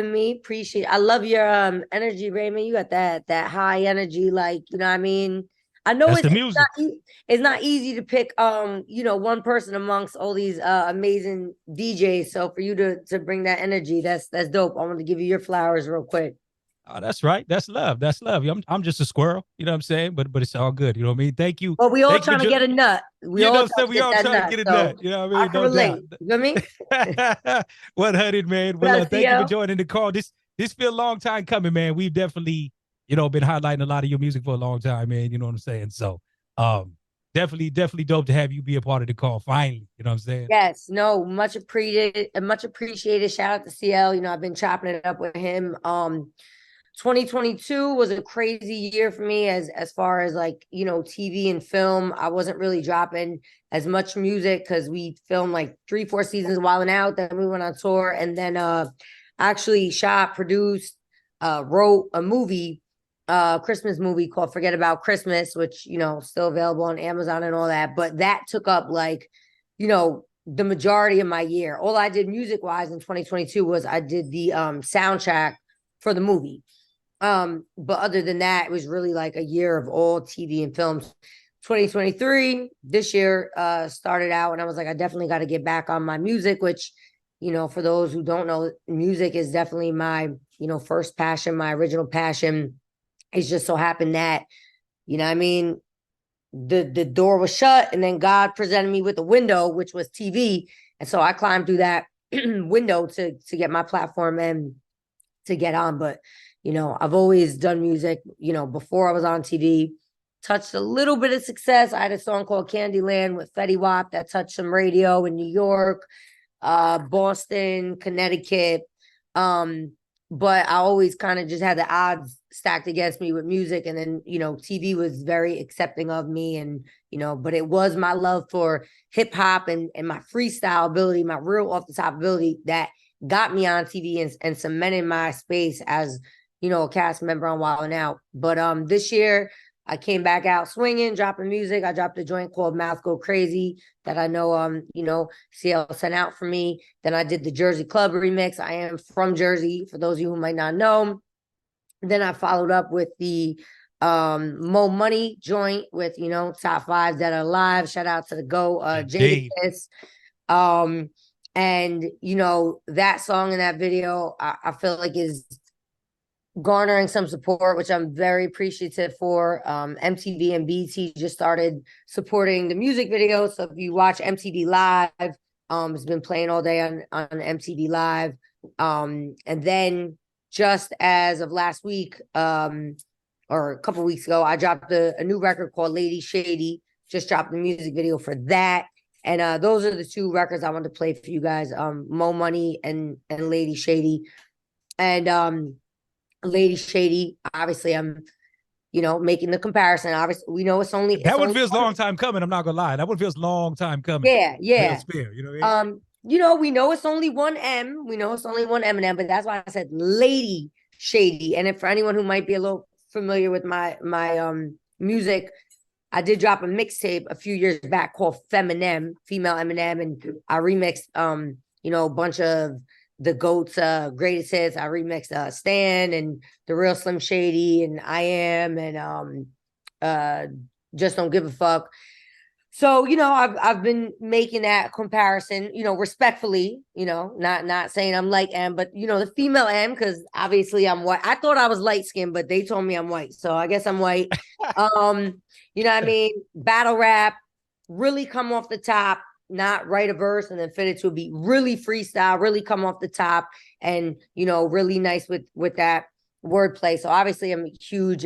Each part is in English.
me. Appreciate. I love your energy, Raymond. You got that high energy, like you know what I mean. I know That's the music. it's not easy to pick one person amongst all these amazing DJs. So for you to bring that energy, that's dope. I want to give you your flowers real quick. Oh, that's right. That's love. That's love. I'm just a squirrel. You know what I'm saying? But it's all good. You know what I mean? Thank you. Well, we all Thank you for trying to get a nut. We you all know trying stuff. to We get all that trying to nut. get a nut. So You know what I I mean? can No doubt. relate. You know what I mean? 100, man. What Well, up, thank you for CL? joining the call. This feel a long time coming, man. We've definitely, been highlighting a lot of your music for a long time, man. You know what I'm saying? So, definitely dope to have you be a part of the call. Finally, you know what I'm saying? Yes, no, much appreciated, much appreciated. Shout out to CL. You know, I've been chopping it up with him. 2022 was a crazy year for me as far as like, TV and film. I wasn't really dropping as much music because we filmed like 3, 4 seasons of Wild 'N Out. Then we went on tour and then actually shot, produced, wrote a movie, Christmas movie called Forget About Christmas, which, still available on Amazon and all that. But that took up like, the majority of my year. All I did music wise in 2022 was I did the soundtrack for the movie. But other than that, it was really like a year of all TV and films. 2023, this year, started out, and I was like, I definitely got to get back on my music, which, for those who don't know, music is definitely my, first passion, my original passion. It's just so happened that, I mean, the door was shut, and then God presented me with a window, which was TV. And so I climbed through that window to get my platform and to get on. But I've always done music, before I was on TV, touched a little bit of success. I had a song called Candyland with Fetty Wap that touched some radio in New York, Boston, Connecticut. But I always kind of just had the odds stacked against me with music. And then, TV was very accepting of me. And, but it was my love for hip hop and my freestyle ability, my real off the top ability that got me on TV and cemented my space as, a cast member on Wild 'N Out. But this year I came back out swinging, dropping music. I dropped a joint called Mouth Go Crazy that I know CL sent out for me. Then I did the Jersey Club remix. I am from Jersey, for those of you who might not know. Then I followed up with the Mo Money joint with, top fives that are live. Shout out to the Go Indeed. Jadakiss. And that song and that video, I feel like is garnering some support, which I'm very appreciative for. MTV and BT just started supporting the music video. So if you watch MTV Live, it's been playing all day on MTV Live. And then just as of last week, or a couple weeks ago, I dropped a new record called Lady Shady. Just dropped the music video for that. And those are the two records I wanted to play for you guys. Mo Money and Lady Shady. And Lady Shady, obviously I'm, making the comparison. Obviously, we know it's That one only feels a one. long time coming. I'm not gonna lie. That one feels a long time coming. Yeah, Feels yeah. fair. You know what I mean? We know it's only one M. We know it's only one Eminem, but that's why I said Lady Shady. And if for anyone who might be a little familiar with my music, I did drop a mixtape a few years back called Feminem, Female Eminem, and I remixed a bunch of the GOAT's greatest hits. I remixed Stan and The Real Slim Shady and I Am and uh Just Don't Give a Fuck. So, I've been making that comparison, respectfully, not saying I'm like M, but the female M, because obviously I'm white. I thought I was light skinned, but they told me I'm white. So I guess I'm white. You know what I mean? Battle rap, really come off the top, not write a verse and then fit it to a beat, really freestyle, really come off the top, and really nice with that wordplay. So obviously I'm a huge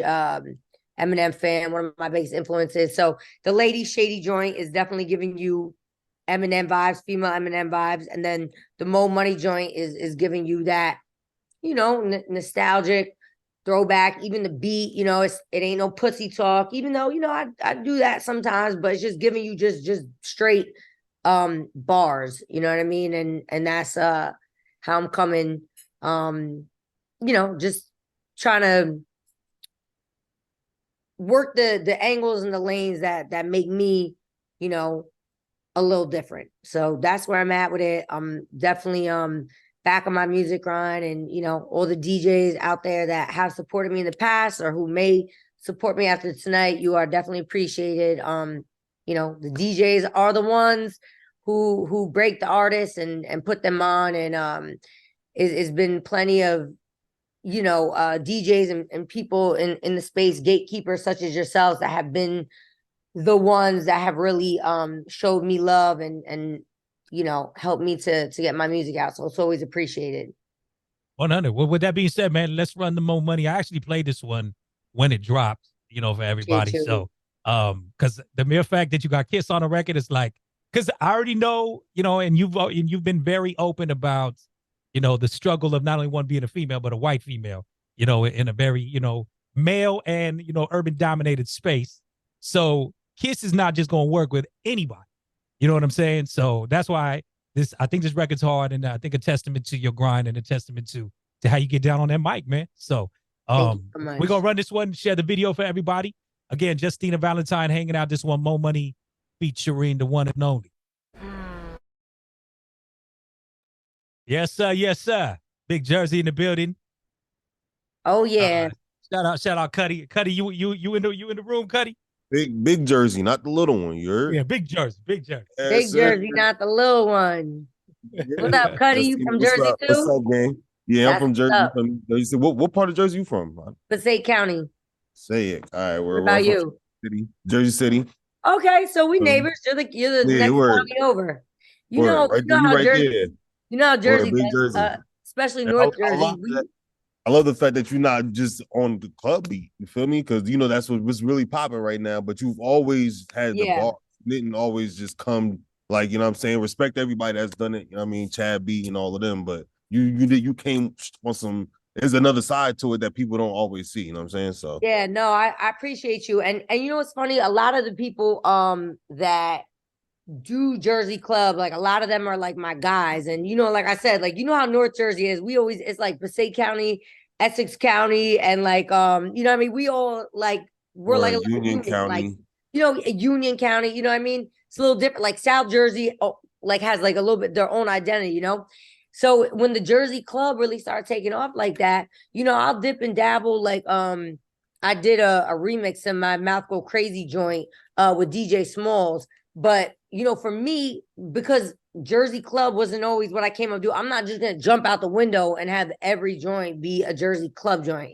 Eminem fan, one of my biggest influences. So the Lady Shady joint is definitely giving you Eminem vibes, female Eminem vibes, and then the Mo Money joint is giving you that, nostalgic throwback. Even the beat, it ain't no pussy talk. Even though I do that sometimes, but it's just giving you just straight bars. You know what I mean? And that's how I'm coming. Just trying to work the angles and the lanes that make me, a little different. So that's where I'm at with it. I'm definitely back on my music grind, and all the DJs out there that have supported me in the past or who may support me after tonight, you are definitely appreciated. The DJs are the ones who break the artists and put them on, and it's been plenty of DJs and people in the space, gatekeepers such as yourselves, that have been the ones that have really showed me love and helped me to get my music out. So it's always appreciated. 100. Well, with that being said, man, let's run the Mo Money. I actually played this one when it dropped, for everybody. So, because the mere fact that you got Kiss on a record is like, because I already know, and you've been very open about, the struggle of not only one being a female but a white female, in a very, male and urban dominated space. So Kiss is not just going to work with anybody. You know what I'm saying? So that's why I think this record's hard, and I think a testament to your grind and a testament to how you get down on that mic, man. So we're gonna run this one, share the video for everybody. Again, Justina Valentine hanging out, this one, Mo Money featuring the one and only. Yes, sir. Yes, sir. Big Jersey in the building. Oh yeah. Shout out, Cuddy. Cuddy, you in the room, Cuddy? Big Jersey, not the little one. You heard? Yeah, big Jersey. Big Jersey, not the little one. Yeah. What's up, Cuddy? You from Jersey too? What's up, gang? Yeah, I'm from Jersey. You said, what part of Jersey you from? Passaic County. Say it. All right, what about you? Jersey City. Okay, so we neighbors. You're the next county over. You know how Jersey. You know how Jersey does, especially North Jersey. I love the fact that you're not just on the club beat. You feel me? Because that's what's really popping right now. But you've always had the bar. You didn't always just come like, what I'm saying? Respect everybody that's done it. You know what I mean? Chad B and all of them. But you came on some. There's another side to it that people don't always see. You know what I'm saying? So yeah, no, I appreciate you. And what's funny? A lot of the people that do Jersey club, like a lot of them are like my guys, and like I said, like how North Jersey is, it's like Passaic County, Essex County, and like what I mean, we all like we're like a Union County, like Union County, what I mean, it's a little different. Like South Jersey like has like a little bit their own identity, so when the Jersey club really started taking off like that, I'll dip and dabble. Like I did a remix in my Mouth Go Crazy joint with DJ Smalls. But, for me, because Jersey club wasn't always what I came up to do, I'm not just going to jump out the window and have every joint be a Jersey club joint,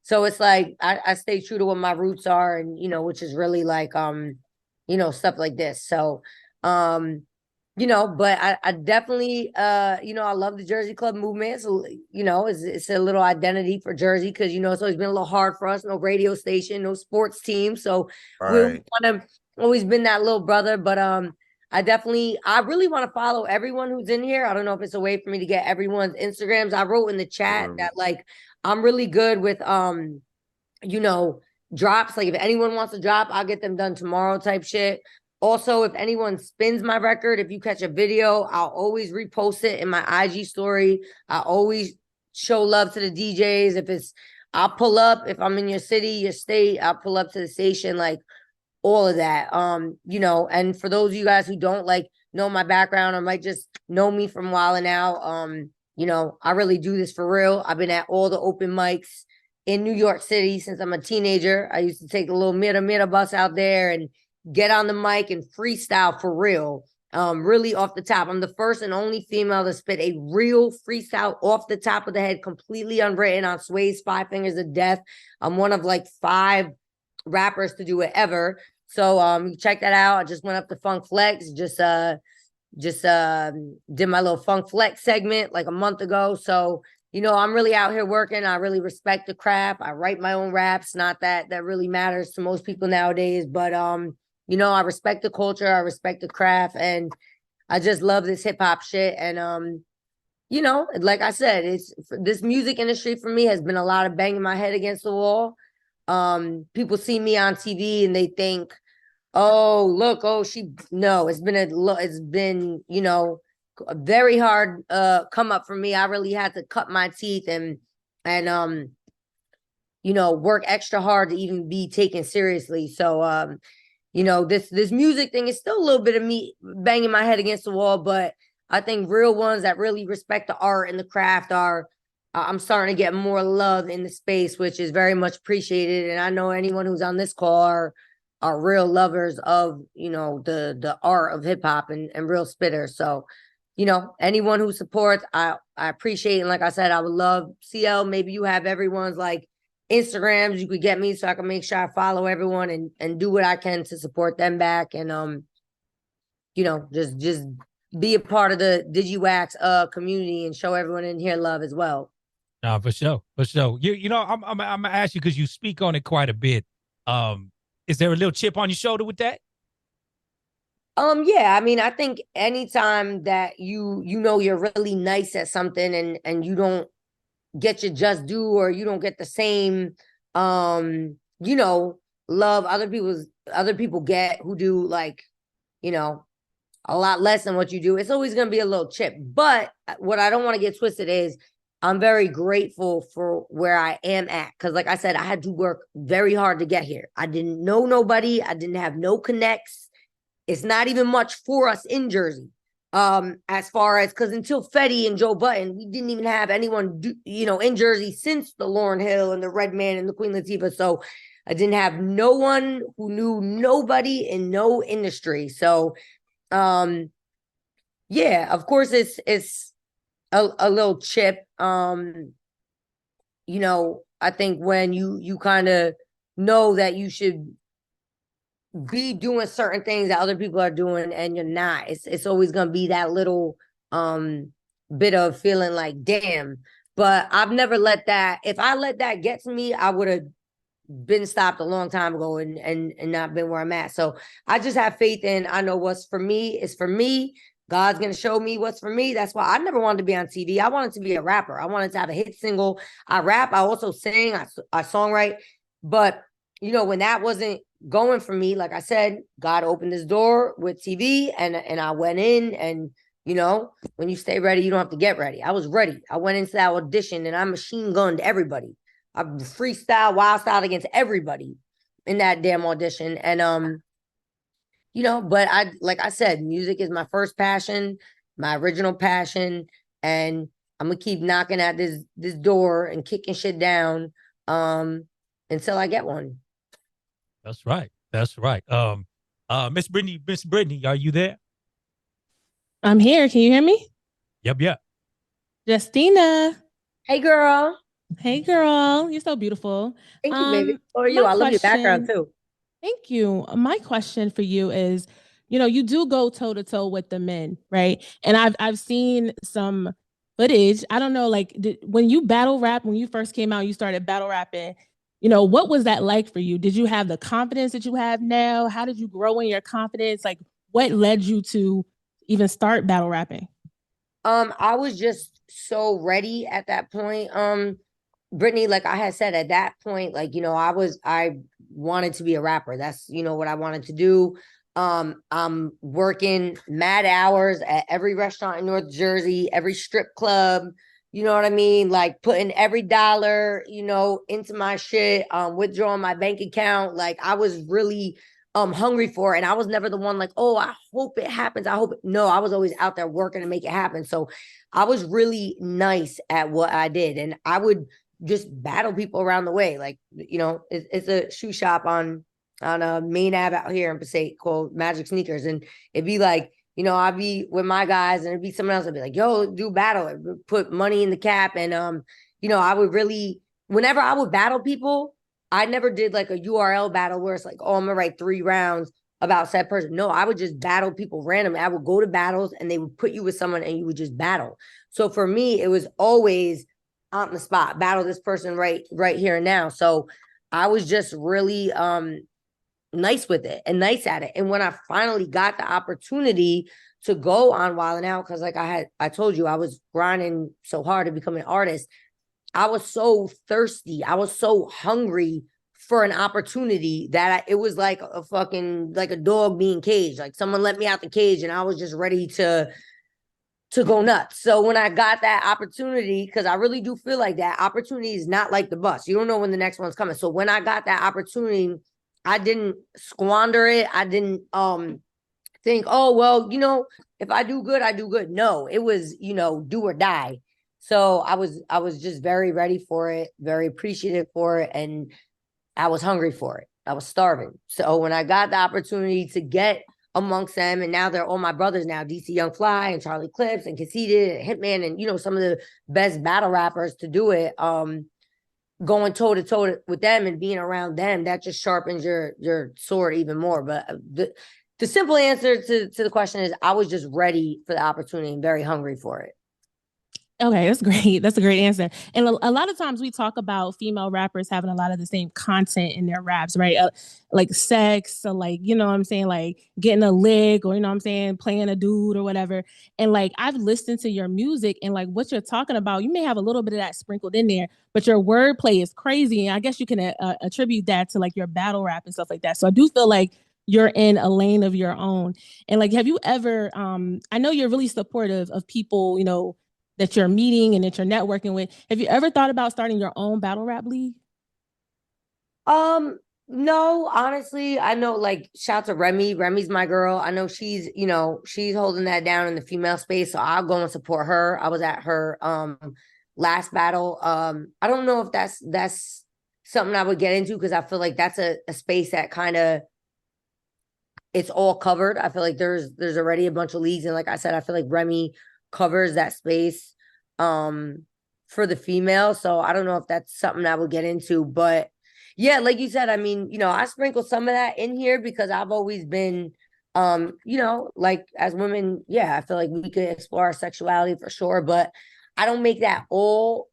So it's like I stay true to what my roots are, and, which is really like, stuff like this. So, but I definitely, I love the Jersey club movement. So, it's a little identity for Jersey because, it's always been a little hard for us. No radio station, no sports team. So we want to always been that little brother. But I really want to follow everyone who's in here. I don't know if it's a way for me to get everyone's Instagrams. I wrote in the chat that like I'm really good with drops. Like if anyone wants to drop, I'll get them done tomorrow type shit. Also, if anyone spins my record, if you catch a video, I'll always repost it in my IG story. I always show love to the DJs. I'll pull up if I'm in your city, your state, I'll pull up to the station, like all of that. And for those of you guys who don't like know my background or might just know me from Wildin' Out, I really do this for real. I've been at all the open mics in New York City since I'm a teenager. I used to take the little Mira bus out there and get on the mic and freestyle for real. Really off the top. I'm the first and only female to spit a real freestyle off the top of the head, completely unwritten on Sway's 5 Fingers of Death. I'm one of like 5 rappers to do it ever. So check that out. I just went up to Funk Flex, just did my little Funk Flex segment like a month ago. So I'm really out here working. I really respect the craft. I write my own raps. Not that really matters to most people nowadays, but I respect the culture, I respect the craft, and I just love this hip hop shit. And like I said, it's this music industry for me has been a lot of banging my head against the wall. People see me on TV and they think, oh, look, it's been a very hard come up for me. I really had to cut my teeth and work extra hard to even be taken seriously. So this music thing is still a little bit of me banging my head against the wall, but I think real ones that really respect the art and the craft are, I'm starting to get more love in the space, which is very much appreciated. And I know anyone who's on this call are real lovers of, you know, the art of hip hop and real spitters. So, you know, anyone who supports, I appreciate. And like I said, I would love CL. Maybe you have everyone's like Instagrams you could get me so I can make sure I follow everyone and do what I can to support them back. And you know, just be a part of the DigiWax community and show everyone in here love as well. Nah, for sure, for sure. You know, I'm gonna ask you because you speak on it quite a bit. Is there a little chip on your shoulder with that? Yeah, I mean, I think anytime that you know you're really nice at something and you don't get your just due or you don't get the same you know, love other people get who do like, you know, a lot less than what you do, it's always going to be a little chip. But what I don't want to get twisted is I'm very grateful for where I am at. Because like I said, I had to work very hard to get here. I didn't know nobody. I didn't have no connects. It's not even much for us in Jersey. As far as, because until Fetty and Joe Button, we didn't even have anyone you know, in Jersey since the Lauryn Hill and the Redman and the Queen Latifah. So I didn't have no one who knew nobody in no industry. So yeah, of course it's a little chip. You know, I think when you kind of know that you should be doing certain things that other people are doing and you're not, it's always gonna be that little bit of feeling like damn. But I've never let that, if I let that get to me, I would have been stopped a long time ago and not been where I'm at. So I just have faith in, I know what's for me is for me. God's gonna show me what's for me. That's why I never wanted to be on TV. I wanted to be a rapper. I wanted to have a hit single. I rap. I also sing. I songwrite. But you know, when that wasn't going for me, like I said, God opened this door with TV, and I went in. And you know, when you stay ready, you don't have to get ready. I was ready. I went into that audition and I machine gunned everybody. I freestyle, wild style against everybody in that damn audition. And you know, but like I said, music is my first passion, my original passion, and I'm gonna keep knocking at this door and kicking shit down until I get one. That's right. That's right. Miss Brittany, are you there? I'm here. Can you hear me? Yep. Justina. Hey girl. Hey girl. You're so beautiful. Thank you, baby. How are you? I love your background too. Thank you. My question for you is, you know, you do go toe to toe with the men, right? And I've seen some footage. I don't know, like when you battle rap, when you first came out, you started battle rapping. You know, what was that like for you? Did you have the confidence that you have now? How did you grow in your confidence? Like, what led you to even start battle rapping? I was just so ready at that point. Brittany, like I had said at that point, like, you know, I wanted to be a rapper. That's, you know, what I wanted to do. I'm working mad hours at every restaurant in North Jersey, every strip club, you know what I mean? Like putting every dollar, you know, into my shit, withdrawing my bank account. Like I was really hungry for it. And I was never the one like, oh, I hope it happens. No, I was always out there working to make it happen. So I was really nice at what I did. And I would just battle people around the way. Like, you know, it's a shoe shop on a main ave out here in Passaic called Magic Sneakers. And it'd be like, you know, I'd be with my guys and it'd be someone else. I'd be like, yo, do battle. I'd put money in the cap. And, you know, I would really, whenever I would battle people, I never did like a URL battle where it's like, oh, I'm gonna write 3 rounds about said person. No, I would just battle people randomly. I would go to battles and they would put you with someone and you would just battle. So for me, it was always on the spot, battle this person right here and now. So I was just really nice with it and nice at it. And when I finally got the opportunity to go on Wild 'N Out, because like I told you, I was grinding so hard to become an artist. I was so thirsty. I was so hungry for an opportunity that it was like a fucking, like a dog being caged. Like someone let me out the cage and I was just ready to go nuts. So when I got that opportunity, because I really do feel like that opportunity is not like the bus. You don't know when the next one's coming. So when I got that opportunity, I didn't squander it. I didn't think, oh, well, if I do good, I do good. No, it was, do or die. So I was just very ready for it, very appreciative for it, and I was hungry for it. I was starving. So when I got the opportunity to get amongst them, and now they're all my brothers now, DC Young Fly and Charlie Clips and Conceited and Hitman, and some of the best battle rappers to do it. Going toe to toe with them and being around them, that just sharpens your sword even more. But the simple answer to the question is I was just ready for the opportunity and very hungry for it. Okay, that's great. That's a great answer. And a lot of times we talk about female rappers having a lot of the same content in their raps, right? Like sex, so like, what I'm saying, like getting a lick, or what I'm saying, playing a dude or whatever. And like I've listened to your music, and like what you're talking about, you may have a little bit of that sprinkled in there, but your wordplay is crazy. And I guess you can attribute that to like your battle rap and stuff like that. So I do feel like you're in a lane of your own. And like, have you ever, I know you're really supportive of people, that you're meeting and that you're networking with. Have you ever thought about starting your own battle rap league? No, honestly, I know, like, shout to Remy. Remy's my girl. I know she's holding that down in the female space, so I'll go and support her. I was at her last battle. I don't know if that's something I would get into, because I feel like that's a space that kind of, it's all covered. I feel like there's already a bunch of leagues, and like I said, I feel like Remy covers that space for the female. So I don't know if that's something I would get into, but yeah, like you said, I mean, I sprinkle some of that in here because I've always been like, as women, yeah, I feel like we could explore our sexuality for sure, but I don't make that all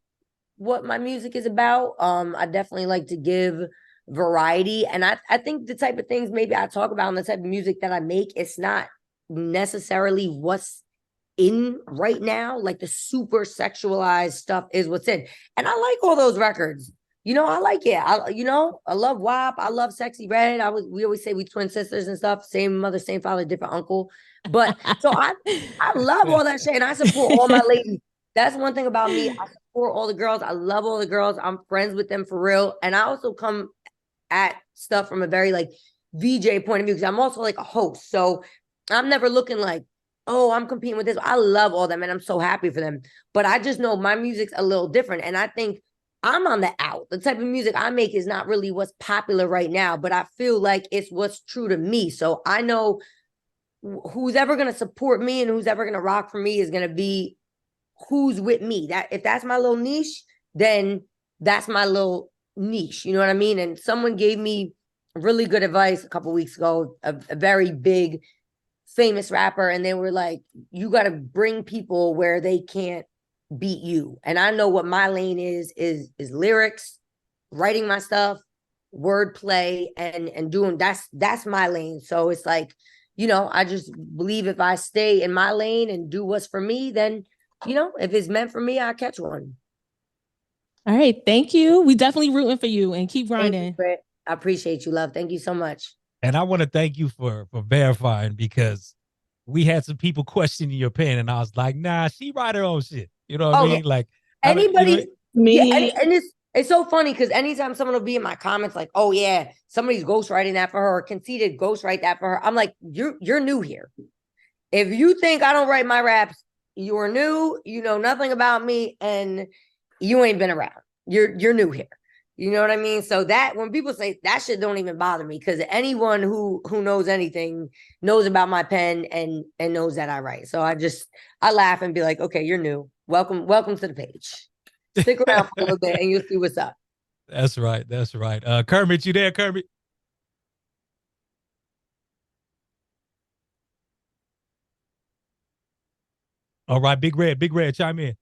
what my music is about. I definitely like to give variety, and I think the type of things maybe I talk about and the type of music that I make, it's not necessarily what's in right now. Like the super sexualized stuff is what's in, and I like all those records. I like it. I love WAP. I love Sexy Red. We always say we twin sisters and stuff, same mother, same father, different uncle. But so I love all that shit, and I support all my ladies. That's one thing about me. I support all the girls. I love all the girls. I'm friends with them for real, and I also come at stuff from a very like VJ point of view, because I'm also like a host. So I'm never looking like, oh, I'm competing with this. I love all them and I'm so happy for them. But I just know my music's a little different. And I think I'm on the out. The type of music I make is not really what's popular right now, but I feel like it's what's true to me. So I know who's ever going to support me and who's ever going to rock for me is going to be who's with me. That if that's my little niche, then that's my little niche. You know what I mean? And someone gave me really good advice a couple weeks ago, a very big famous rapper, and they were like, you got to bring people where they can't beat you. And I know what my lane is lyrics, writing my stuff, wordplay, and doing that's my lane. So it's like, I just believe if I stay in my lane and do what's for me, then if it's meant for me, I'll catch one. All right, thank you. We definitely rooting for you, and keep grinding. I appreciate you, love. Thank you so much. And I want to thank you for verifying, because we had some people questioning your pen, and I was like, nah, she write her own shit. You know what I mean? Like anybody, me. And it's so funny because anytime someone will be in my comments like, oh yeah, somebody's ghostwriting that for her, or Conceited ghostwrite that for her, I'm like, you're new here. If you think I don't write my raps, you are new, you know nothing about me, and you ain't been around. You're new here. You know what I mean? So that when people say that shit don't even bother me, because anyone who knows anything knows about my pen and knows that I write. So I laugh and be like, okay, you're new. Welcome to the page. Stick around for a little bit and you'll see what's up. That's right. That's right. Kermit, you there, Kermit? All right, Big Red, chime in.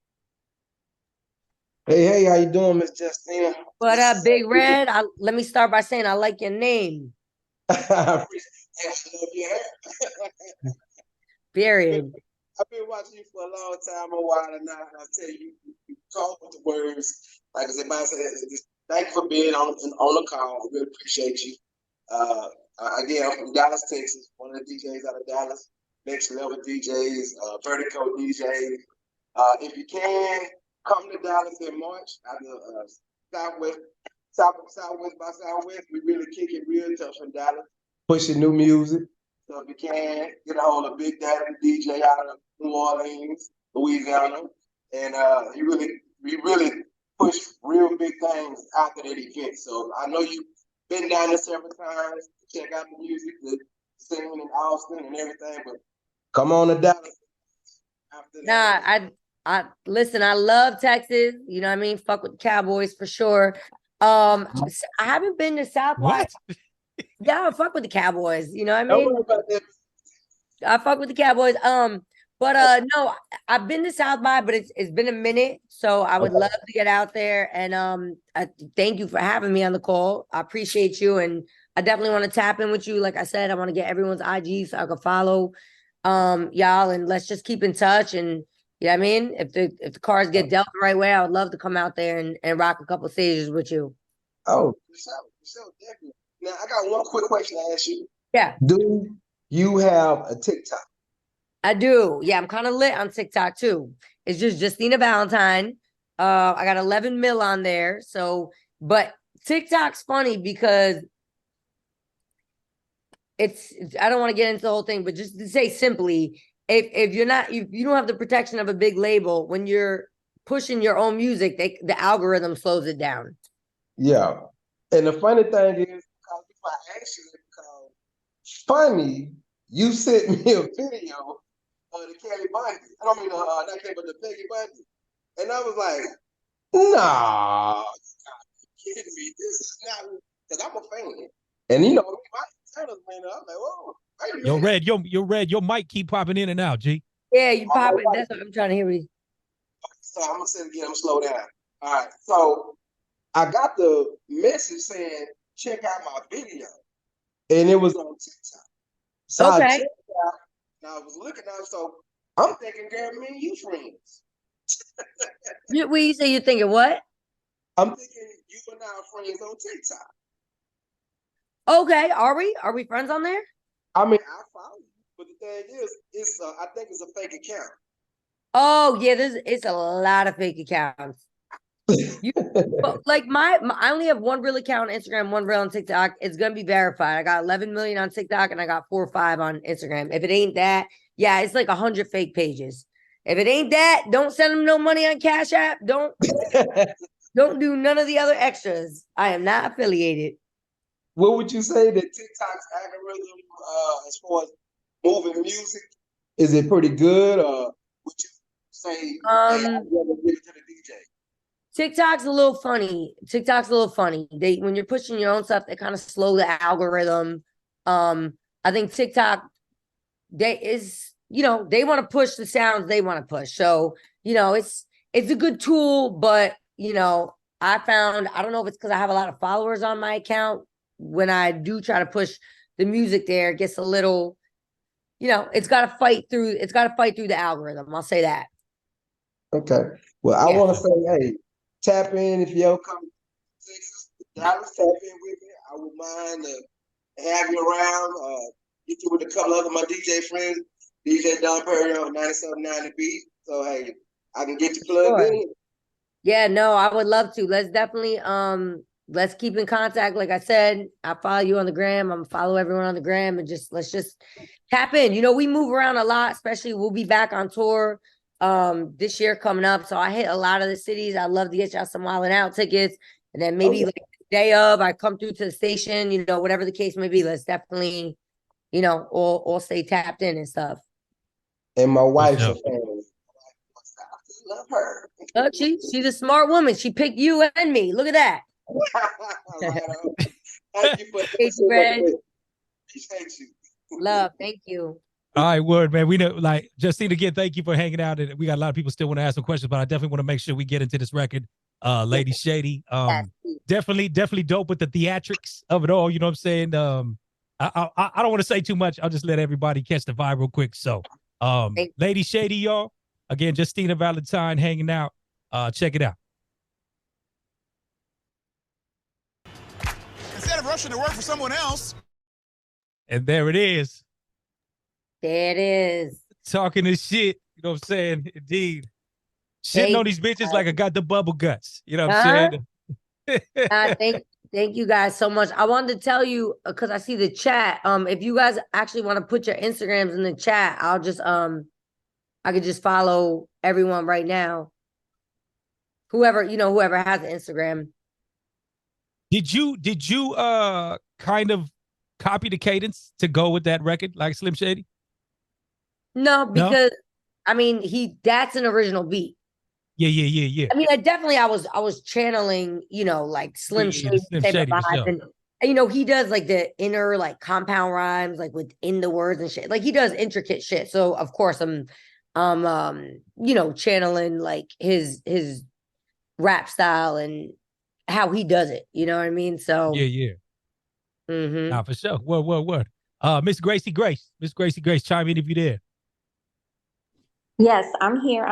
Hey, how you doing, Miss Justina? What up, Big Red? Let me start by saying I like your name. I love your hair. Period. I've been watching you for a long time, a while now, and I tell you, you talk with the words. Like I said, thank you for being on the call. I really appreciate you. Again, I'm from Dallas, Texas, one of the DJs out of Dallas, next level DJs, vertical DJs. If you can, come to Dallas in March, either Southwest by Southwest. We really kick it real tough in Dallas, pushing new music. So if you can, get a hold of Big Daddy DJ out of New Orleans, Louisiana, and he really pushed real big things after that event. So I know you've been down there several times to check out the music, the singing in Austin and everything, but come on to Dallas after Nah, that. I listen, I love Texas. You know what I mean? Fuck with the Cowboys for sure. I haven't been to South by. What? Yeah, I fuck with the Cowboys. You know what I Don't mean? worry about that. I fuck with the Cowboys. But no, I've been to South by, but it's been a minute. So I would love to get out there. And I thank you for having me on the call. I appreciate you, and I definitely want to tap in with you. Like I said, I want to get everyone's IG so I can follow y'all, and let's just keep in touch. And you know what I mean? If the cards get dealt the right way, I would love to come out there and rock a couple stages with you. Oh, so definitely. Now I got one quick question to ask you. Yeah. Do you have a TikTok? I do. Yeah, I'm kind of lit on TikTok too. It's just Justina Valentine. I got 11 mil on there. So, but TikTok's funny because I don't want to get into the whole thing, but just to say simply, if you're not, if you don't have the protection of a big label, when you're pushing your own music, the algorithm slows it down. Yeah. And the funny thing is, because if I ask you, because funny, you sent me a video of the Kelly Bundy. I don't mean not Kelly, but the Peggy Bundy. And I was like, nah, you're kidding me. This is not, because I'm a fan. And you know, my antennas went up. I'm like, whoa, wait a minute. Yo, Red, your mic keep popping in and out, G. Yeah, you pop it. That's what I'm trying to hear. So I'm gonna say it again. I'm gonna slow down. All right. So I got the message saying, check out my video. And it was on TikTok. So I checked it out, and I was looking at it. So I'm thinking, girl, me and you friends. What you say? You thinking what? I'm thinking you and I are friends on TikTok. Okay, are we? Are we friends on there? I mean, I follow you, but the thing is, it's I think it's a fake account. Oh yeah, it's a lot of fake accounts. Like I only have one real account on Instagram, one real on TikTok. It's gonna be verified. I got 11 million on TikTok and I got 4 or 5 on Instagram. If it ain't that, yeah, it's like 100 fake pages. If it ain't that, don't send them no money on Cash App. Don't do none of the other extras. I am not affiliated. What would you say that TikTok's algorithm, as far as moving music, is it pretty good, or would you say, hey, I'd rather give it to the DJ? TikTok's a little funny. When you're pushing your own stuff, they kind of slow the algorithm. I think TikTok, they want to push the sounds they want to push. So, it's a good tool, but I don't know if it's because I have a lot of followers on my account. When I do try to push the music there, it gets a little, it's got to fight through the algorithm. I'll say that. Okay. Well, I want to say, hey, tap in if y'all come to Texas, Dallas, tap in with me. I would mind to have you around. Get you with a couple of my DJ friends, DJ Don Perry on 97.9 Beat. So hey, I can get you plugged in. Yeah, no, I would love to. Let's definitely let's keep in contact. Like I said, I follow you on the gram. I'm follow everyone on the gram, and let's just tap in. We move around a lot, especially we'll be back on tour this year coming up. So I hit a lot of the cities. I'd love to get y'all some Wild 'N Out tickets. And then maybe like the day of I come through to the station, whatever the case may be. Let's definitely, all stay tapped in and stuff. And my wife's a fan. I love her. Look, she's a smart woman. She picked you and me. Look at that. Thank you for Appreciate you. Love, thank you. All right, word, man. We know, like, Justina, again, thank you for hanging out. And we got a lot of people still want to ask some questions, but I definitely want to make sure we get into this record. Lady Shady, definitely dope with the theatrics of it all. You know what I'm saying? I don't want to say too much. I'll just let everybody catch the vibe real quick. So, Lady Shady, y'all. Again, Justina Valentine hanging out. Check it out. Instead of rushing to work for someone else. And there it is. There it is. Talking this shit. You know what I'm saying? Indeed. Shitting on these bitches like I got the bubble guts. You know what I'm saying? Thank you guys so much. I wanted to tell you because I see the chat. If you guys actually want to put your Instagrams in the chat, I'll just I could just follow everyone right now. Whoever has an Instagram. Did you kind of copy the cadence to go with that record like Slim Shady? No, because I mean that's an original beat. Yeah. I mean, I was channeling, like Slim Shady type of vibe. And he does like the inner like compound rhymes, like within the words and shit. Like he does intricate shit. So of course I'm channeling like his rap style and how he does it. You know what I mean? So yeah. Mm-hmm. Nah, for sure. Word. Miss Gracie Grace. Miss Gracie Grace, chime in if you're there. Yes, I'm here.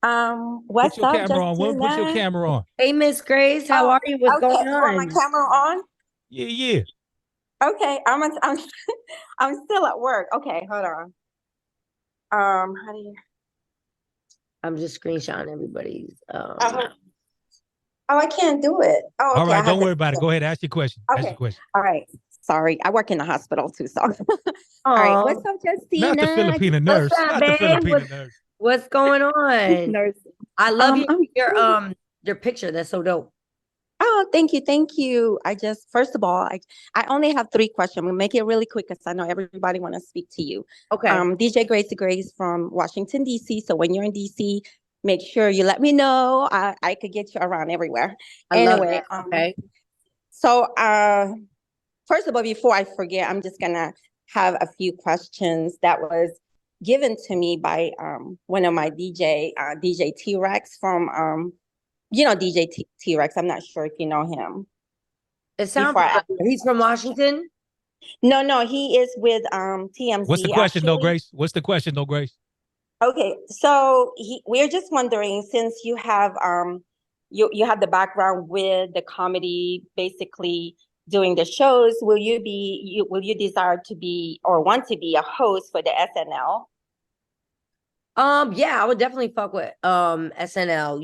What's Put your up, camera on. Justina? Put your camera on. Hey, Miss Grace, how are you? What's going on? You want my camera on? Yeah. Okay, I'm still at work. Okay, hold on. How do you? I'm just screenshotting everybody's. I can't do it. Oh, okay. All right, don't worry about it. Go ahead, ask your question. Okay. Ask your question. All right. Sorry, I work in the hospital too. So, all right. What's up, Justina? Not the Filipino nurse. What's up, not the Filipino nurse. What's going on? Nurse. I love your picture. That's so dope. Oh, thank you. First of all, I only have 3 questions. I'm gonna make it really quick because I know everybody want to speak to you. Okay. DJ Grace from Washington, D.C. So when you're in D.C., make sure you let me know. I could get you around everywhere. Anyway, okay. So first of all, before I forget, I'm just gonna have a few questions that was given to me by one of my DJ T-Rex from DJ T-Rex. I'm not sure if you know him. It sounds like he's from Washington. No, he is with TMZ. What's the question, though, Grace? Okay, so we're just wondering, since you have you have the background with the comedy, basically doing the shows, will you desire to be or want to be a host for the SNL? Yeah, I would definitely fuck with SNL.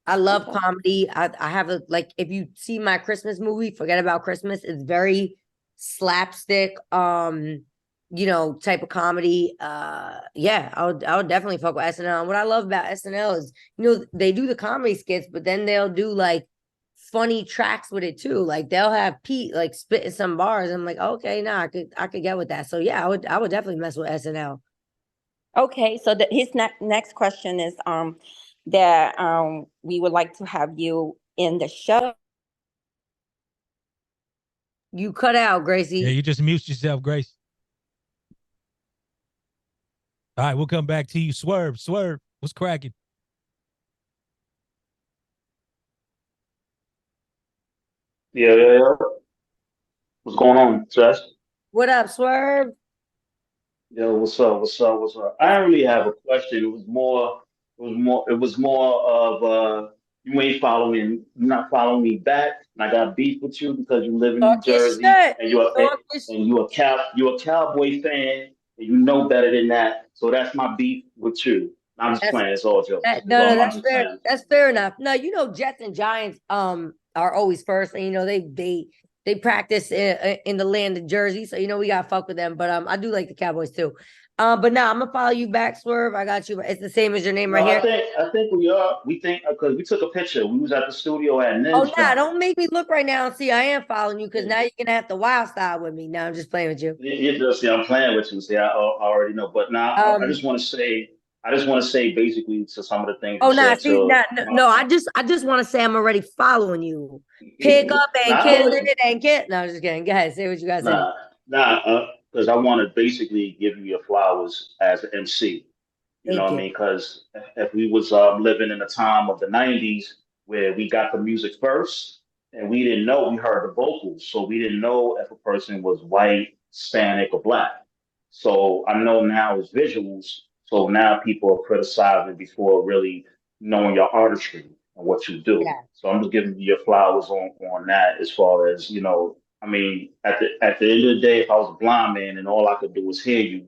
I love comedy. I have if you see my Christmas movie, Forget About Christmas, it's very slapstick type of comedy. Yeah, I would definitely fuck with SNL. And what I love about SNL is, they do the comedy skits, but then they'll do like funny tracks with it too. Like they'll have Pete like spitting some bars. I'm like, okay, nah, I could get with that. So yeah, I would definitely mess with SNL. Okay, so his next question is that we would like to have you in the show. You cut out, Gracie. Yeah, you just mute yourself, Grace. All right, we'll come back to you. Swerve, what's cracking? Yeah. What's going on, Jess? What up, Swerve? Yo, what's up? I don't really have a question. It was more of you ain't following, not following me back, and I got beef with you because you live in New Jersey and you're a Cowboy fan and you know better than that. So that's my beef with you. I'm just playing. It's all jokes. No, that's fair. That's fair enough. No, Jets and Giants are always first, and they practice in the land of Jersey, so we gotta fuck with them. But I do like the Cowboys too. But now I'm gonna follow you back, Swerve. I got you. It's the same as your name right here. I think we are. We think because we took a picture. We was at the studio at Ninja. Oh, nah, don't make me look right now and see I am following you because now you're gonna have to wild style with me. Now I'm just playing with you. You just see, I'm playing with you. See, I already know. But now I just want to say. Basically to some of the things. Oh, no! I just want to say I'm already following you. Pick up and kill it and get. No, I'm just kidding. Go ahead, say what you guys say. Because I want to basically give you your flowers as an MC. You know what I mean? Because if we was living in a time of the '90s where we got the music first and we didn't know, we heard the vocals, so we didn't know if a person was white, Hispanic, or black. So I know now it's visuals. So now people are criticizing before really knowing your artistry and what you do. Yeah. So I'm just giving you your flowers on that as far as, I mean, at the end of the day, if I was a blind man and all I could do was hear you,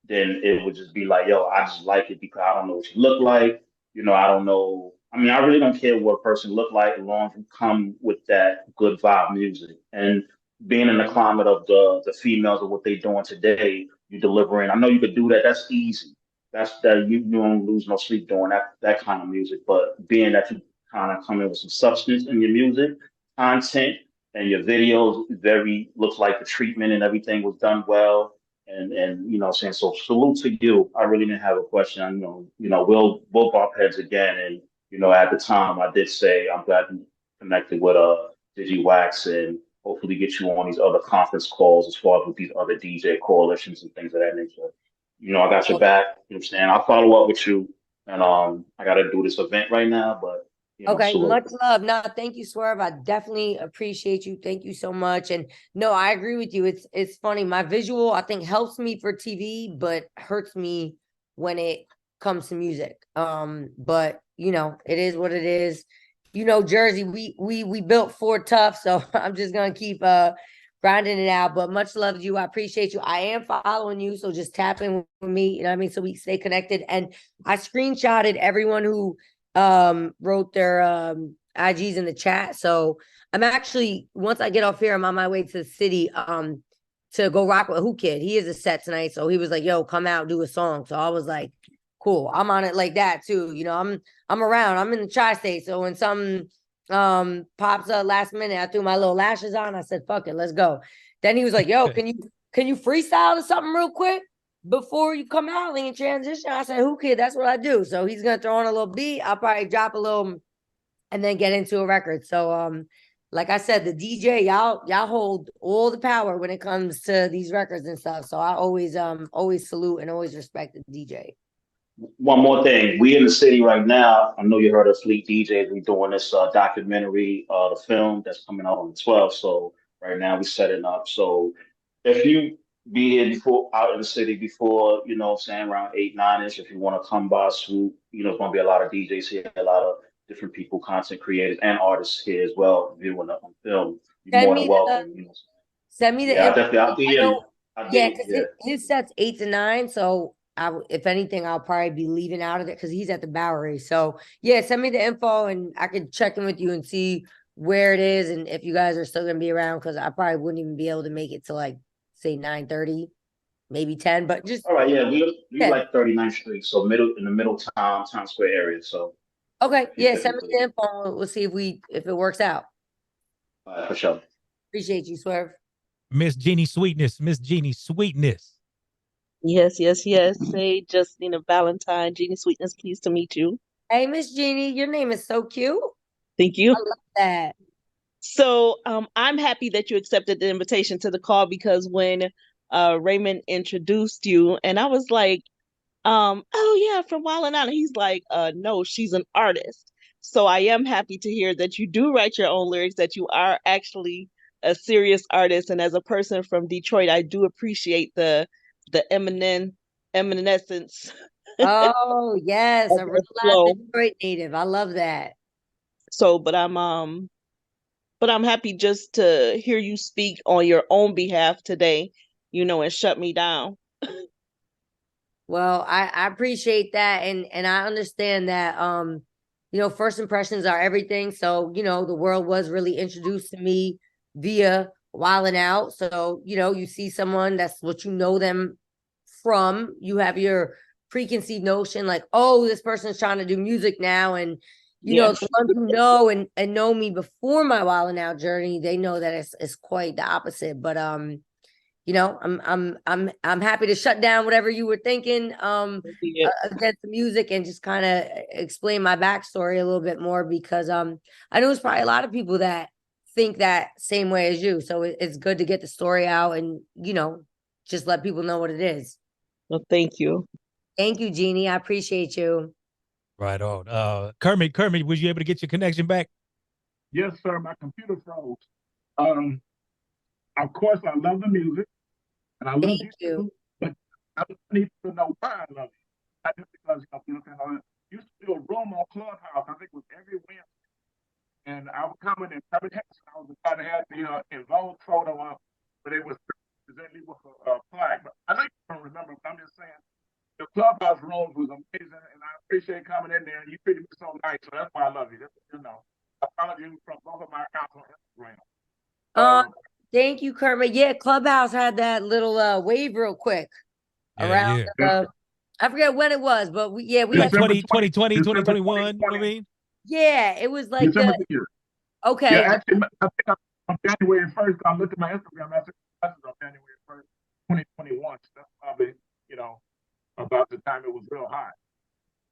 then it would just be like, yo, I just like it because I don't know what you look like. I don't know I mean, I really don't care what a person look like as long as you come with that good vibe music. And being in the climate of the females of what they doing today, you delivering. I know you could do that. That's easy. That's that you don't lose no sleep doing that kind of music. But being that you kind of come in with some substance in your music, content, and your videos very looks like the treatment and everything was done well. And you know, saying so. Salute to you. I really didn't have a question. I know, we'll bump heads again. And you know, at the time, I did say I'm glad you connected with DigiWax and hopefully get you on these other conference calls as far as with these other DJ coalitions and things of that nature. You know, I got your back. You know what I'm saying? I'll follow up with you. And I got to do this event right now, but Okay, salute. much love. No, thank you, Swerve. I definitely appreciate you. Thank you so much. And no, I agree with you. It's funny. My visual, I think, helps me for TV, but hurts me when it comes to music. But you know, it is what it is. You know, Jersey, we built Ford tough, so I'm just gonna keep grinding it out. But much love to you. I appreciate you. I am following you, so just tap in with me, you know what I mean? So we stay connected. And I screenshotted everyone who wrote their IGs in the chat. So I'm actually, once I get off here, I'm on my way to the city to go rock with Who Kid. He is a set tonight. So he was like, yo, come out, do a song. So I was like, cool. I'm on it like that too. You know, I'm around. I'm in the tri-state. So when something pops up last minute, I threw my little lashes on. I said, fuck it, let's go. Then he was like, yo, can you freestyle or something real quick before you come out and transition? I said, Who Kid, that's what I do. So he's gonna throw on a little beat. I'll probably drop a little and then get into a record. So like I said, the DJ, y'all hold all the power when it comes to these records and stuff. So I always salute and always respect the DJ. One more thing. We in the city right now. I know you heard of Fleet DJs. We doing this documentary, the film that's coming out on the 12th. So right now we setting up. So if you be here before out in the city before, you know what I'm saying, around 8, 9-ish, if you want to come by Swoop, you know, it's gonna be a lot of DJs here, a lot of different people, content creators and artists here as well, viewing on film. You're Send more me than the welcome, you know. send me the Yeah, I info. definitely I'll I DM you. know, I'll yeah, DM you, because yeah. his set's 8 to 9. So if anything, I'll probably be leaving out of it because he's at the Bowery. So yeah, send me the info and I could check in with you and see where it is and if you guys are still gonna be around because I probably wouldn't even be able to make it to like say 9:30, maybe 10. But just All right, yeah, we yeah. like 39th Street, so middle in the middle town, Times Square area. So Okay, if yeah, you, send me the info. We'll see if it works out. for sure. Appreciate you, Swerve. Miss Jeannie Sweetness, Miss Jeannie Sweetness. Yes, yes, yes. Say Justina Valentine, Jeannie Sweetness, pleased to meet you. Hey, Miss Jeannie, your name is so cute. Thank you. I love that. So I'm happy that you accepted the invitation to the call because when Raymond introduced you, and I was like, oh yeah, from Wild 'N Out. And he's like, no, she's an artist. So I am happy to hear that you do write your own lyrics, that you are actually a serious artist. And as a person from Detroit, I do appreciate the eminescence Oh, yes, of a your real flow. live Detroit native. I love that. So, but I'm happy just to hear you speak on your own behalf today, and shut me down. Well, I appreciate that and I understand that first impressions are everything. So, the world was really introduced to me via Wild 'N Out. So, you see someone that's what you know them from. You have your preconceived notion like, oh, this person's trying to do music now. And Yes. the ones who know and know me before my Wild 'N Out journey, they know that it's quite the opposite. But I'm happy to shut down whatever you were thinking against the music and just kind of explain my backstory a little bit more because I know there's probably a lot of people that think that same way as you. So it's good to get the story out and just let people know what it is. Well, thank you. Thank you, Jeannie. I appreciate you. Right on. Kermit, was you able to get your connection back? Yes, sir. My computer froze. Um, of course, I love the music, and I love Thank you. but I need to know why I love it. Not just because I used to do a room on Clubhouse. I think it was every Wednesday, and I would come in and Kevin Henson. I was about to have the involved photo up, but it was presented with a plaque. But I know you don't remember, but I'm just saying the clubhouse rooms was amazing, and I appreciate coming in there. And you treated me so nice, so that's why I love you. You know, I followed you from both of my accounts on Instagram. Thank you, Kermit. Yeah, Clubhouse had that little wave real quick around I forget when it was, but we had 2020, 2021, you know what I mean? Yeah, it was like December okay. Yeah, actually, I think on January 1st, I looked at my Instagram, I took classes on January 1st, 2021. So that's probably, you know, about the time it was real hot.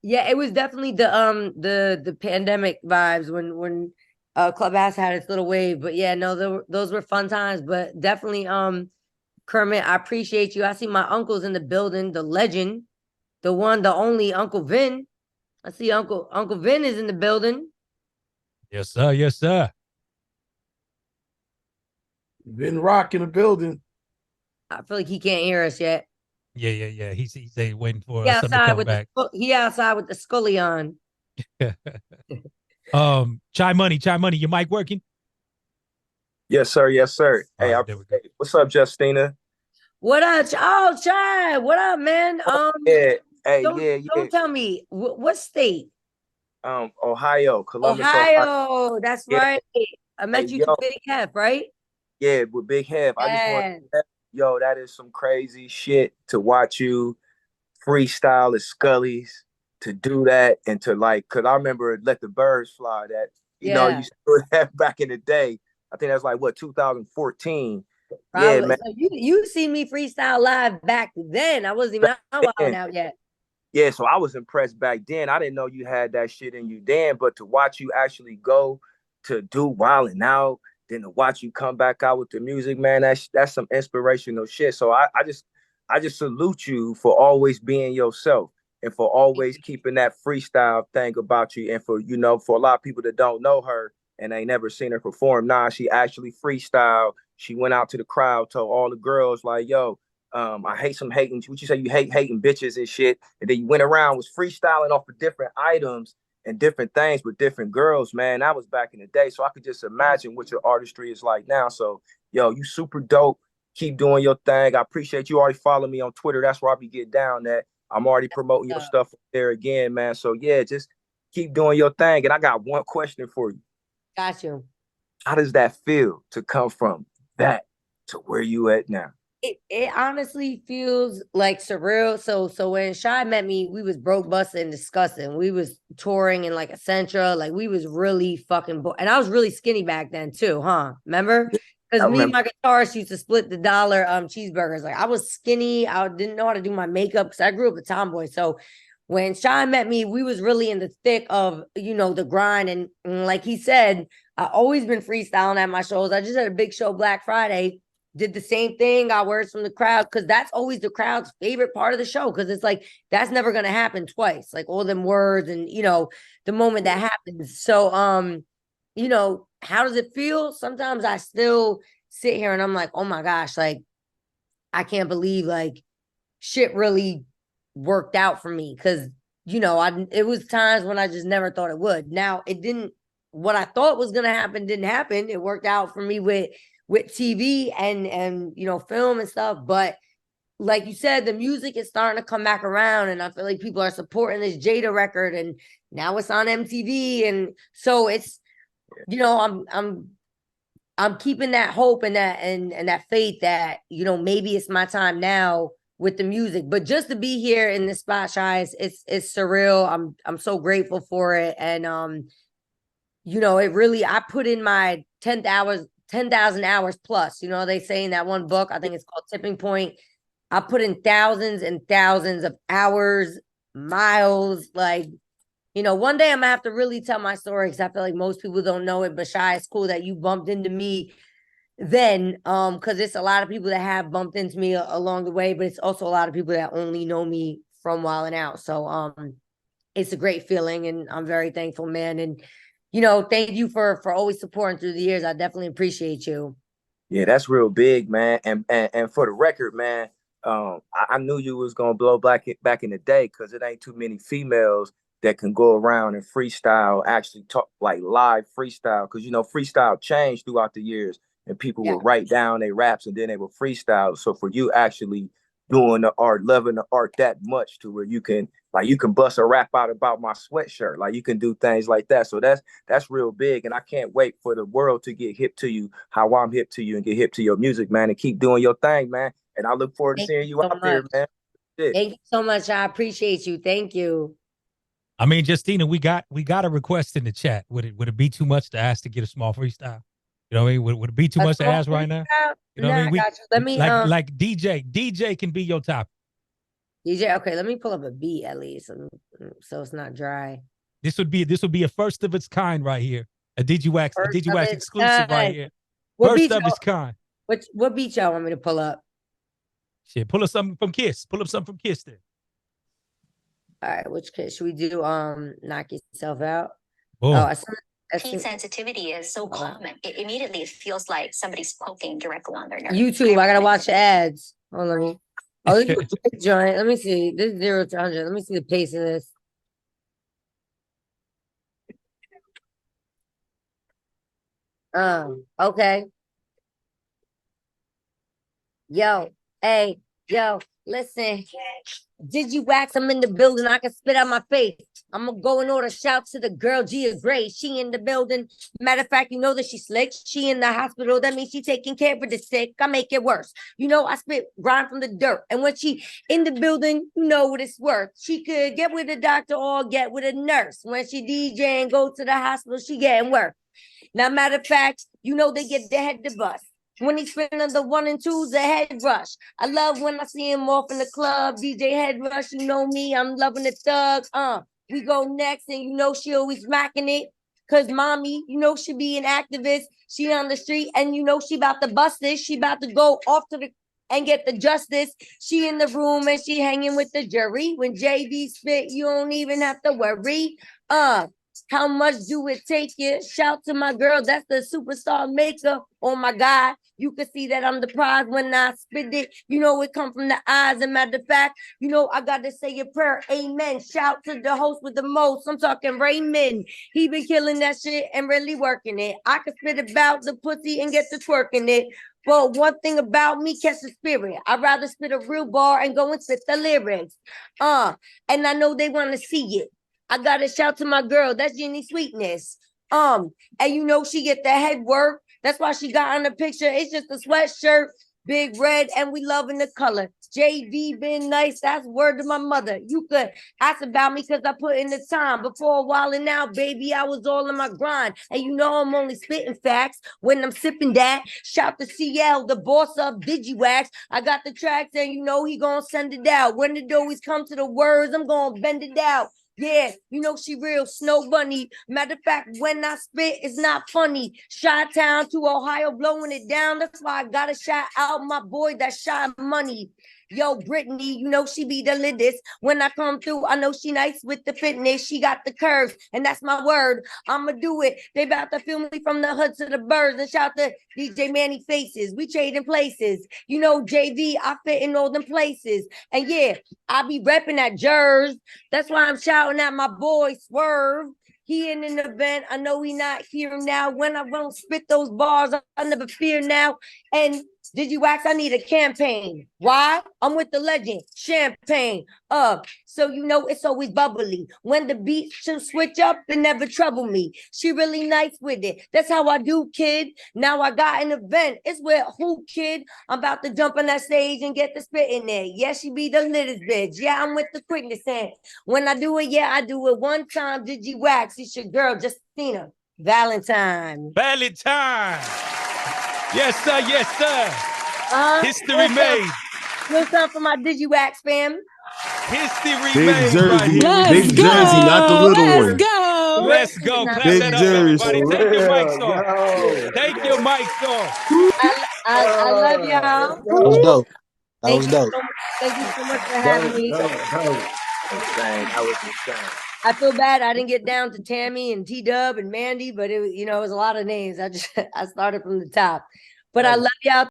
Yeah, it was definitely the pandemic vibes when Clubhouse had its little wave. But yeah, no, those were fun times. But definitely, Kermit, I appreciate you. I see my uncle's in the building, the legend, the one, the only Uncle Vin. I see Uncle Vin is in the building. Yes, sir. Yes, sir. Vin Rock in the building. I feel like he can't hear us yet. Yeah. He's waiting for something to come back. He outside with the Scully on. Chai Money, your mic working? Yes, sir. Yes, sir. Hey, what's up, Justina? What up? Oh, Chai. What up, man? Yeah. Hey, don't tell me what state? Ohio, Columbus, Ohio. That's right. I met you to Big Hef, right? Yeah, with Big Hef. I just want to, that is some crazy shit to watch you freestyle at Scully's, to do that and to cause I remember Let the Birds Fly, that you know you still have back in the day. I think that's like what, 2014. Probably. Yeah, man. So you see me freestyle live back then. I wasn't even out yet. Yeah, so I was impressed back then. I didn't know you had that shit in you then, but to watch you actually go to do Wildin' Out, then to watch you come back out with the music, man, that's some inspirational shit. So I just salute you for always being yourself and for always keeping that freestyle thing about you. And for, for a lot of people that don't know her and they never seen her perform, she actually freestyle. She went out to the crowd, told all the girls like, yo, I hate some hating. What you say? You hate hating bitches and shit. And then you went around, was freestyling off of different items and different things with different girls, man. That was back in the day. So I could just imagine what your artistry is like now. So, yo, you super dope. Keep doing your thing. I appreciate you already following me on Twitter. That's where I be getting down at. I'm already promoting your stuff there again, man. So yeah, just keep doing your thing. And I got one question for you. Got you. How does that feel to come from that to where you at now? It honestly feels like surreal. So when Shy met me, we was broke, busted, and disgusting. We was touring in like Essentia. Like we was really fucking and I was really skinny back then too, huh? Remember? Because me and my guitarist used to split the dollar cheeseburgers. Like I was skinny. I didn't know how to do my makeup because I grew up a tomboy. So when Shy met me, we was really in the thick of, the grind. And like he said, I always been freestyling at my shows. I just had a big show Black Friday. Did the same thing, got words from the crowd, because that's always the crowd's favorite part of the show, because it's like, that's never going to happen twice, like all them words and, the moment that happens. So, how does it feel? Sometimes I still sit here and I'm like, oh my gosh, like, I can't believe like shit really worked out for me, because, it was times when I just never thought it would. Now, it didn't, what I thought was going to happen didn't happen. It worked out for me with TV and film and stuff. But like you said, the music is starting to come back around, and I feel like people are supporting this Jada record, and now it's on MTV. And so it's, I'm keeping that hope and that faith that, maybe it's my time now with the music. But just to be here in this spot, Shy, it's surreal. I'm so grateful for it. And it really, I put in my 10,000 hours plus. They say in that one book, I think it's called Tipping Point, I put in thousands and thousands of hours, miles. Like, one day I'm gonna have to really tell my story, because I feel like most people don't know it. But Shy, it's cool that you bumped into me then, because it's a lot of people that have bumped into me along the way, but it's also a lot of people that only know me from Wildin' Out. So it's a great feeling, and I'm very thankful, man. And thank you for always supporting through the years. I definitely appreciate you. Yeah, that's real big, man. And for the record, man, I knew you was gonna blow back in the day, because it ain't too many females that can go around and freestyle, actually talk like live freestyle. Because freestyle changed throughout the years, and people would write down their raps and then they would freestyle. So for you actually doing the art, loving the art that much to where you can bust a rap out about my sweatshirt. Like you can do things like that. So that's real big. And I can't wait for the world to get hip to you, how I'm hip to you, and get hip to your music, man, and keep doing your thing, man. And I look forward to seeing you out there, man. Thank you so much. I appreciate you. Thank you. I mean, Justina, we got a request in the chat. Would it be too much to ask to get a small freestyle? You know what I mean? Would it be too much to ask right now? You know what I mean? Got you. Let me like DJ can be your topic. DJ, okay, let me pull up a beat at least, so it's not dry. This would be a first of its kind right here. A Digiwax exclusive right here. First of its kind. What beat y'all want me to pull up? Shit, pull up something from Kiss. Pull up something from Kiss then. All right, which Kiss should we do? Knock Yourself Out. Oh, Heat sensitivity is so common. It immediately feels like somebody's poking directly on their nerve. YouTube, I gotta watch the ads. Hold on. Oh, this is a quick joint. Let me see. This is 0 to 100. Let me see the pace of this. Okay. Yo, hey, yo, listen. Did you wax? I'm in the building. I can spit out my face. I'm gonna go in order. Shout to the girl, Gia Gray. She in the building. Matter of fact, you know that she's slick. She in the hospital. That means she taking care of the sick. I make it worse. You know, I spit grind from the dirt. And when she in the building, you know what it's worth. She could get with a doctor or get with a nurse. When she DJ and go to the hospital, she getting work. Now, matter of fact, you know they get their head to bust. When he's spinning the 1 and 2s, the head rush. I love when I see him off in the club. DJ Head Rush, you know me, I'm loving the thug. We go next, and you know she always macking it. Cause mommy, you know she be an activist. She on the street, and you know she about to bust this. She about to go off to the and get the justice. She in the room and she hanging with the jury. When JV spit, you don't even have to worry. How much do it take you? Shout to my girl, that's the superstar maker. Oh my God, you can see that I'm the prize when I spit it. You know it come from the eyes. And matter of fact, you know I got to say a prayer. Amen. Shout to the host with the most. I'm talking Raymond. He been killing that shit and really working it. I can spit about the pussy and get to twerking it. But one thing about me, catch the spirit. I'd rather spit a real bar and go and spit the lyrics. And I know they want to see it. I gotta shout to my girl. That's Jenny Sweetness. And you know she get the head work. That's why she got on the picture. It's just a sweatshirt, big red, and we loving the color. JV been nice. That's word to my mother. You could ask about me because I put in the time. Before a while and now, baby, I was all in my grind. And you know I'm only spitting facts when I'm sipping that. Shout to CL, the boss of Digiwax. I got the tracks and you know he gonna send it out. When it always come to the words, I'm gonna bend it out. Yeah, you know she real snow bunny. Matter of fact, when I spit, it's not funny. Chi-town to Ohio, blowing it down. That's why I gotta shout out my boy that shot money. Yo, Brittany, you know she be the liddest. When I come through, I know she nice with the fitness. She got the curves, and that's my word. I'ma do it. They about to feel me from the hood to the birds. And shout to DJ Manny Faces. We trading places. You know, JV, I fit in all them places. And yeah, I be repping at Jers. That's why I'm shouting at my boy Swerve. He in an event. I know he not here now. When I won't spit those bars, I never fear now. And Digiwax, I need a campaign. Why? I'm with the legend, Champagne. So you know it's always bubbly. When the beat should switch up, it never trouble me. She really nice with it. That's how I do, kid. Now I got an event. It's with who, kid? I'm about to jump on that stage and get the spit in there. Yeah, she be the littest bitch. Yeah, I'm with the quickness. And when I do it, yeah, I do it one time. Digiwax, it's your girl, Justina. Valentine. Valentine. Yes, sir. Yes, sir. History made. What's up for my Digiwax fam? History Big made. Jersey. Right here. Big Jersey, not the little Let's one. go. Let's go. Clap Big that up, Jersey. everybody. Take your mics off. Take your mics off. I love y'all. That was dope. That Thank was you dope. so much. Thank you so much for having me. That was insane. I feel bad I didn't get down to Tammy and T-Dub and Mandy, but it was a lot of names. I started from the top. But I love y'all.